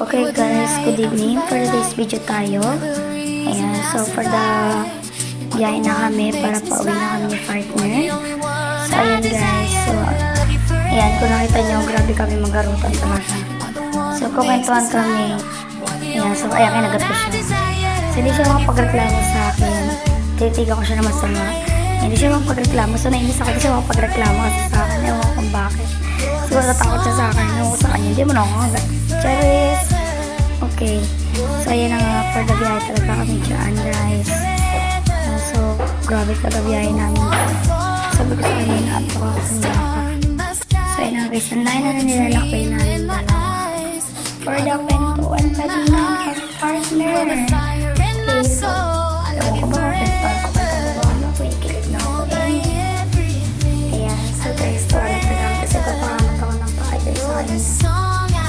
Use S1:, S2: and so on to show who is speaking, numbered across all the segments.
S1: Okay guys, good evening. For today's video tayo. Ayan, so for the biyahe na kami para pauwi na kami ni partner. So ayan guys, so ayan, kung nakita nyo, grabe kami magarutan talaga. So kumentuhan kami. Ayan, so ayan, kinagat ko siya. So hindi siya makapagreklamo sa akin. Titigan ko siya na masama. Hindi siya makapagreklamo. So nainis ako, hindi siya makapagreklamo kasi sa akin. Ewan ko kung bakit. So natakot siya sa akin. Ewan ko sa kanya, hindi mo na ako kagat. Charis! Okay. So ayan na nga, for the biyahe talaga kami dyan guys. So grabe talaga biyahe namin. Sabi ko sa kanya na ato ako kung bakit. So ayan na guys, ang lain na nilalakbay namin dalawa. For the kwentuhan pa din namin partner. Okay, so ewan ko ba kung kwentuhan ko pa dalawa na ako ikilig na ako eh. Ayan, so guys, tuwalan pa lang kasi papakamot ako ng paayos sa kanya.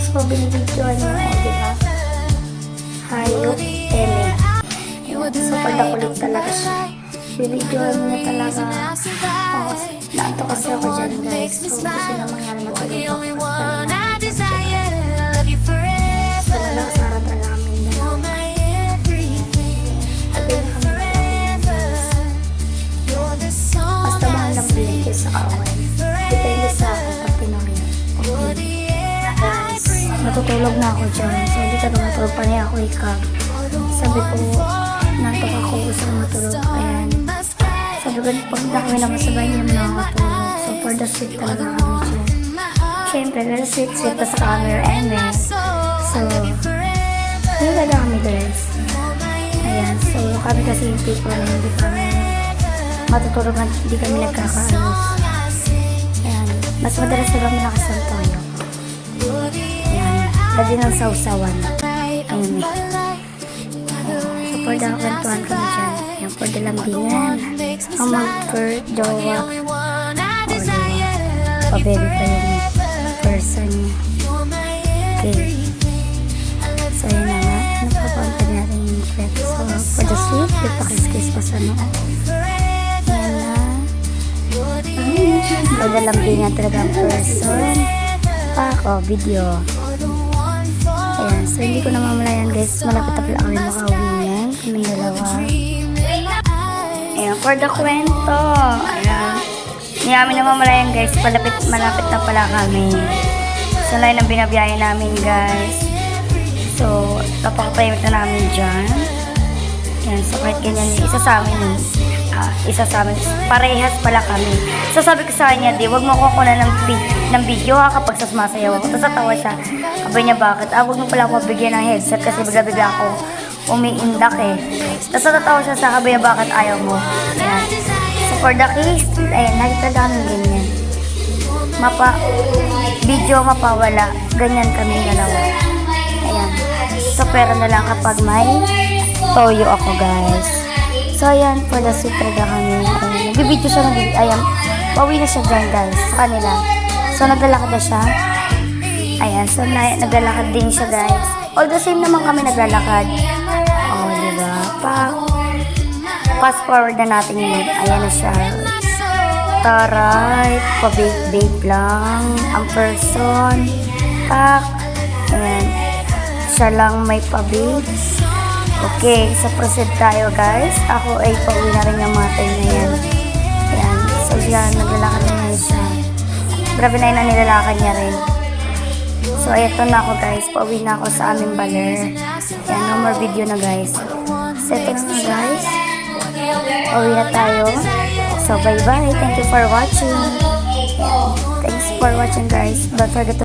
S1: So binibidyoan niya ako, diba? Hayop, Eme. So pagdakulit talaga siya. Binibidyoan niya talaga. Oh, naanto kasi ako dyan guys. So gusto na mangyari na tuloy ako. So nalaksara talaga kami dalawa. Basta mahal ng bilig sa kaaway. Depende sa akin pag tinawin. Guys, natutulog na ako dyan. So hindi talaga matulog pa niya ako ikag. Sabi ko, nantok ako gusto na matulog. Ayan. Sabi ko, pag nakawin naman sa bahay, hindi mo nakakatulog. So for the sweet talaga kami dyan. Siyempre, very sweet pa sa camera and so, hindi talaga kami guys. Ayan, so kami kasi yung people na hindi kami matutulog na hindi kami nagkakaalos. Ayan, mas madalas na kami nakasantoyo. Ayan, lagi ng sausawan. Ayan, so for the kwentuhan kami dyan. Ayan, for the lambingan. Ang mag-jowa. O diba, pa-baby pa yung person niya. Okay. So ayan na nga, napapampa natin yung kwento. So for the sweet, ipakis-kis pa sa noo. Ayan na. Maglalambingan talaga ang person. Ako, video. Ayan, so hindi ko namamalayan guys. Malapit na pala kami makauwi yan. Kaming dalawa. Ayan, for the kwento. Ayan. Hindi namin namamalayan guys. Malapit na pala kami. So lain ang binabiyahe namin guys. So, napakatahimik na namin dyan. Ayan, so kahit ganyan, isa sa amin, parehas pala kami. So sabi ko sa kanya, di, wag mo ko kukunan ng video ha kapag sumasayaw ako. Tapos natawa siya. Sabi niya, bakit? Wag mo pala ako mabigyan ng headset kasi bigla-bigla ako umiindak eh. Tapos natawa siya sa sabi niya, bakit ayaw mo? Ayan. So for the kiss, ayan, nakita namin ganyan. Video mapawala. Ganyan kami dalawa. Ayan. So pera na lang kapag may toyo ako guys. So ayan, for the sweet talaga kami. Nagbibidyo siya, ayan, pauwi na siya dyan guys, sa kanila. So naglalakad na siya. Ayan, so naglalakad din siya guys. All the same naman kami naglalakad. Oh, diba? Fast forward na natin yun. Ayan na siya. Taray, pa-bake lang ang person. Ayan. Siya lang may pa-bake. Okay, so proceed tayo guys. Ako ay pauwi na rin yung mga tayo na yan. Ayan, so yan, naglalakad na yan siya. Grabe na yun ang nilalakad niya rin. So eto na ako guys, pauwi na ako sa aming baler. Ayan, no more video na guys. So eto na guys. Pauwi na tayo. So bye bye, thank you for watching. Thanks for watching guys. Don't forget to